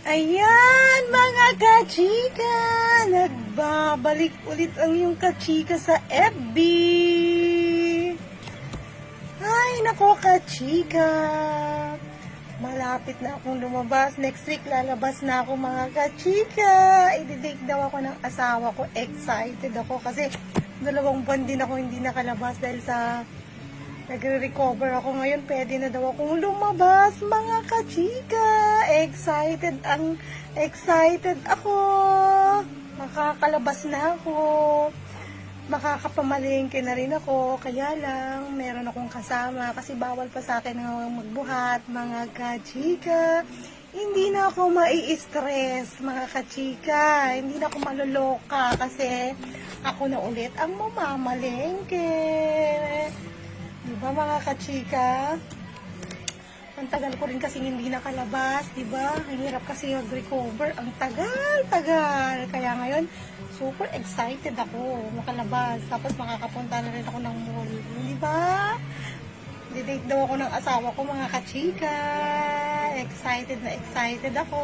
Ayan, mga kachika! Nagbabalik ulit ang iyong kachika sa FB. Ay, nako kachika! Malapit na akong lumabas. Next week lalabas na ako, mga kachika. I-date daw ako ng asawa ko. Excited ako kasi 2 buwan din ako hindi nakalabas dahil sa nagre-recover ako ngayon. Pwede na daw akong lumabas, mga kachika. Excited ako. Makakalabas na ako. Makakapamalengke na rin ako. Kaya lang, meron akong kasama kasi bawal pa sa akin magbuhat, mga kachika. Hindi na ako mai-stress, mga kachika. Hindi na ako maluloka kasi ako na ulit ang mamamalengke. Diba, mga kachika? Ang tagal ko rin kasi hindi nakalabas, diba? Ang hirap kasi mag-recover. Ang tagal. Kaya ngayon, super excited ako makalabas. Tapos makakapunta na rin ako ng mall. Diba? Didate daw ako ng asawa ko, mga kachika. Excited na excited ako.